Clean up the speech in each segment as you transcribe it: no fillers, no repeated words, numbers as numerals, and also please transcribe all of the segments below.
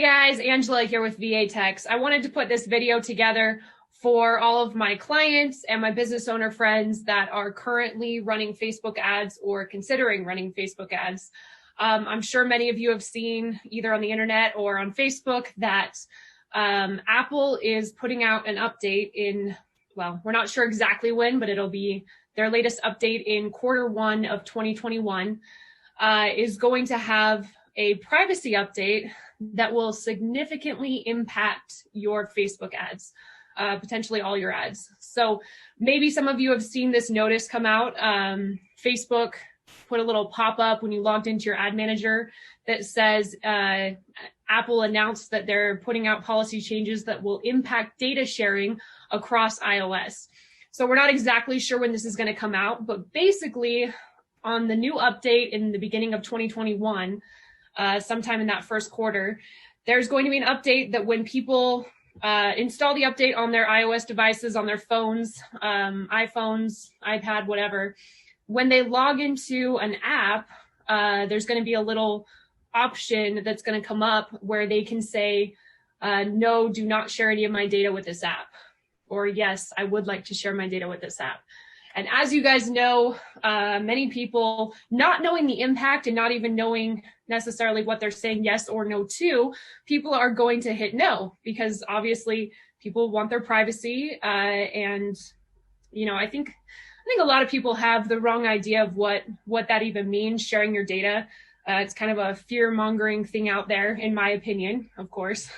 Hey guys, Angela here with VA Techs. I wanted to put this video together for all of my clients and my business owner friends that are currently running Facebook ads or considering running Facebook ads. I'm sure many of you have seen either on the internet or on Facebook that Apple is putting out an update in, well, we're not sure exactly when, but it'll be their latest update in Q1 of 2021 is going to have a privacy update that will significantly impact your Facebook ads, potentially all your ads. So maybe some of you have seen this notice come out. Facebook put a little pop-up when you logged into your ad manager that says Apple announced that they're putting out policy changes that will impact data sharing across iOS. So we're not exactly sure when this is going to come out, but basically on the new update in the beginning of 2021, sometime in that first quarter, there's going to be an update that when people install the update on their iOS devices, on their phones, iPhones, iPad, whatever, when they log into an app, there's going to be a little option that's going to come up where they can say, no, do not share any of my data with this app. Or yes, I would like to share my data with this app. And as you guys know, many people not knowing the impact and not even knowing necessarily what they're saying yes or no to, people are going to hit no because obviously people want their privacy. And, you know, I think a lot of people have the wrong idea of what that even means, sharing your data. It's kind of a fear-mongering thing out there, in my opinion, of course,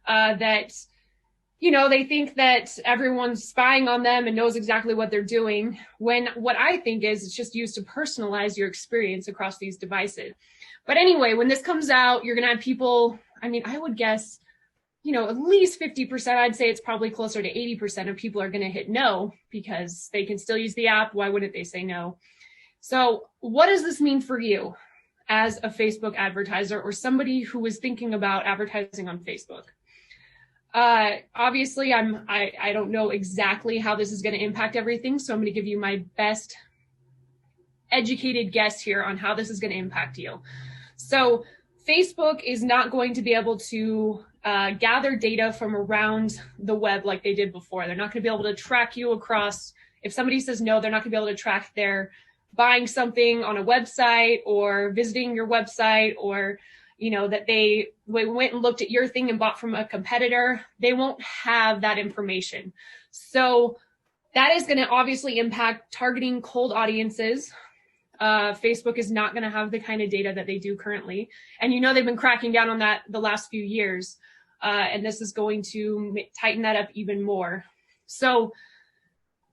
that you know, they think that everyone's spying on them and knows exactly what they're doing, when what I think is it's just used to personalize your experience across these devices. But anyway, when this comes out, you're going to have people, I mean, I would guess, you know, at least 50%, I'd say it's probably closer to 80% of people are going to hit no because they can still use the app. Why wouldn't they say no? So what does this mean for you as a Facebook advertiser or somebody who is thinking about advertising on Facebook? Obviously, I don't know exactly how this is going to impact everything, so I'm going to give you my best educated guess here on how this is going to impact you. So Facebook is not going to be able to gather data from around the web like they did before. They're not going to be able to track you across. If somebody says no, they're not going to be able to track their buying something on a website or visiting your website, or you know, that they went and looked at your thing and bought from a competitor. They won't have that information. So that is going to obviously impact targeting cold audiences. Facebook is not going to have the kind of data that they do currently. And you know, they've been cracking down on that the last few years. And this is going to tighten that up even more. So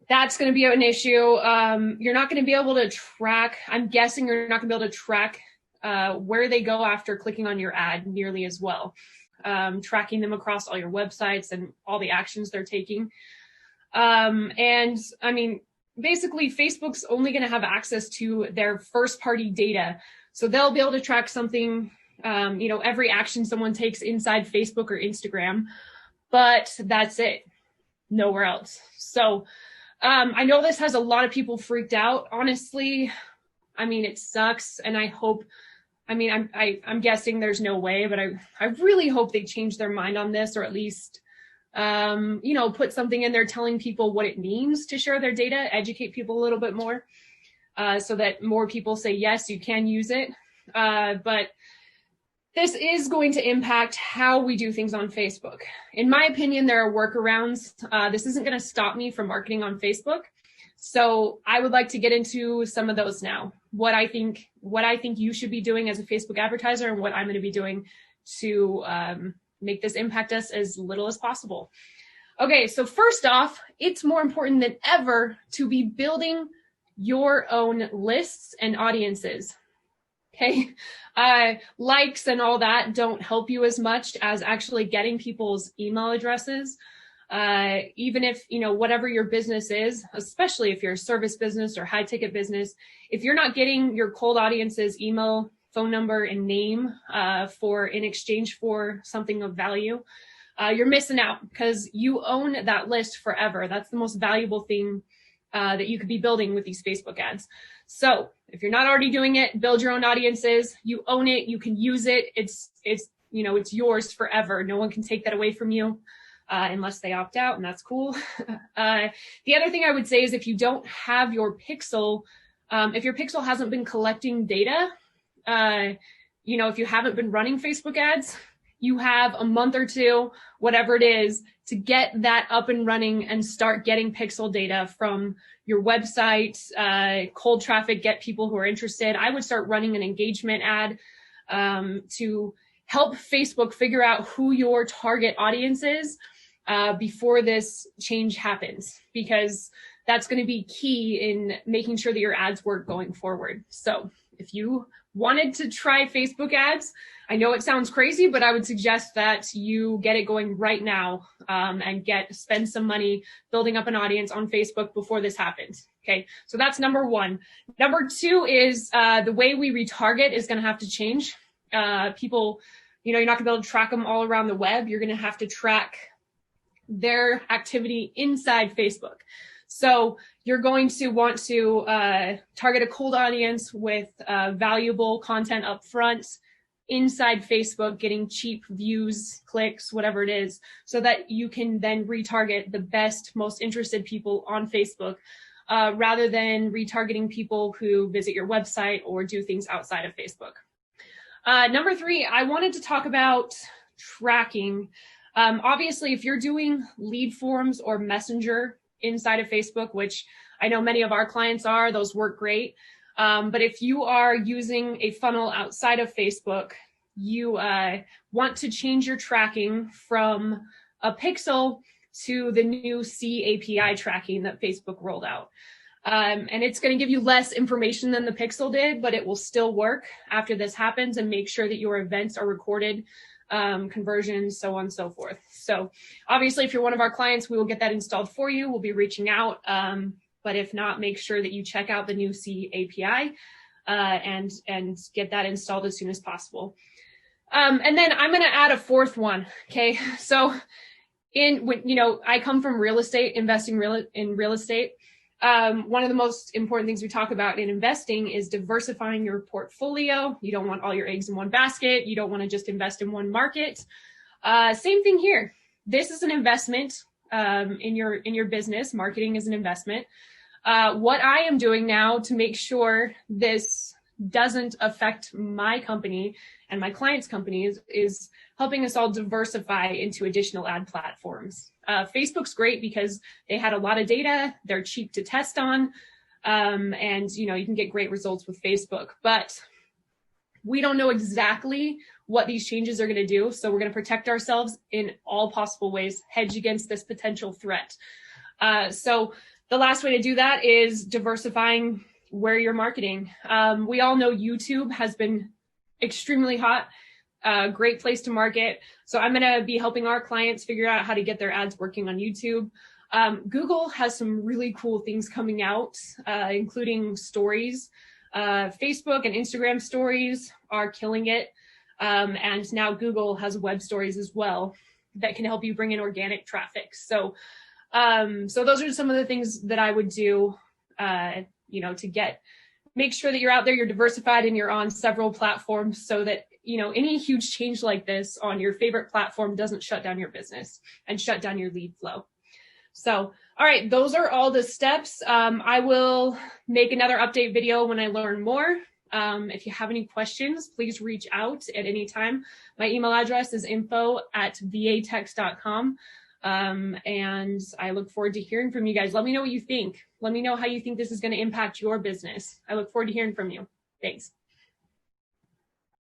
that's going to be an issue. You're not going to be able to track, I'm guessing you're not going to be able to track where they go after clicking on your ad nearly as well, tracking them across all your websites and all the actions they're taking. And I mean, basically Facebook's only going to have access to their first party data. So they'll be able to track something, you know, every action someone takes inside Facebook or Instagram, but that's it, nowhere else. So I know this has a lot of people freaked out. Honestly, I mean, it sucks. And I hope, I mean, I'm guessing there's no way, but I really hope they change their mind on this, or at least, you know, put something in there telling people what it means to share their data, educate people a little bit more, so that more people say, yes, you can use it. But this is going to impact how we do things on Facebook. In my opinion, there are workarounds. This isn't going to stop me from marketing on Facebook. So I would like to get into some of those now. What I think you should be doing as a Facebook advertiser, and what I'm going to be doing to make this impact us as little as possible. Okay, so first off, it's more important than ever to be building your own lists and audiences. Okay, likes and all that don't help you as much as actually getting people's email addresses. Even if, you know, whatever your business is, especially if you're a service business or high ticket business, if you're not getting your cold audience's email, phone number, and name in exchange for something of value, you're missing out, because you own that list forever. That's the most valuable thing that you could be building with these Facebook ads. So if you're not already doing it, build your own audiences. You own it. You can use it. It's it's yours forever. No one can take that away from you unless they opt out, and that's cool. The other thing I would say is if you don't have your pixel, if your pixel hasn't been collecting data, if you haven't been running Facebook ads, you have a month or two, whatever it is, to get that up and running and start getting pixel data from your website, cold traffic, get people who are interested. I would start running an engagement ad to help Facebook figure out who your target audience is before this change happens, because that's going to be key in making sure that your ads work going forward. So if you wanted to try Facebook ads, I know it sounds crazy, but I would suggest that you get it going right now and spend some money building up an audience on Facebook before this happens. Okay, so that's number one. Number two is the way we retarget is going to have to change. People, you're not going to be able to track them all around the web. You're going to have to track their activity inside Facebook. So you're going to want to target a cold audience with valuable content up front inside Facebook, getting cheap views, clicks, whatever it is, so that you can then retarget the best, most interested people on Facebook, rather than retargeting people who visit your website or do things outside of Facebook. Number three, I wanted to talk about tracking. Obviously, if you're doing lead forms or messenger inside of Facebook, which I know many of our clients are, those work great. But if you are using a funnel outside of Facebook, you want to change your tracking from a pixel to the new CAPI tracking that Facebook rolled out. And it's going to give you less information than the pixel did, but it will still work after this happens and make sure that your events are recorded, conversions, so on and so forth. So obviously, if you're one of our clients, we will get that installed for you. We'll be reaching out. But if not, make sure that you check out the new CAPI and get that installed as soon as possible. And then I'm going to add a fourth one. Okay, so I come from real estate, investing in real estate. One of the most important things we talk about in investing is diversifying your portfolio. You don't want all your eggs in one basket. You don't want to just invest in one market. Same thing here. This is an investment in your business. Marketing is an investment. What I am doing now to make sure this doesn't affect my company and my clients' companies is helping us all diversify into additional ad platforms. Facebook's great because they had a lot of data. They're cheap to test on. And you can get great results with Facebook, but we don't know exactly what these changes are going to do. So we're going to protect ourselves in all possible ways, hedge against this potential threat. So the last way to do that is diversifying where you're marketing. We all know YouTube has been extremely hot, great place to market. So I'm going to be helping our clients figure out how to get their ads working on YouTube. Google has some really cool things coming out, including stories. Facebook and Instagram stories are killing it. And now Google has web stories as well that can help you bring in organic traffic. So those are some of the things that I would do, to make sure that you're out there, you're diversified, and you're on several platforms so that, any huge change like this on your favorite platform doesn't shut down your business and shut down your lead flow. So, all right, those are all the steps. I will make another update video when I learn more. If you have any questions, please reach out at any time. My email address is info@vatex.com. And I look forward to hearing from you guys. Let me know what you think. Let me know how you think this is going to impact your business. I look forward to hearing from you. Thanks.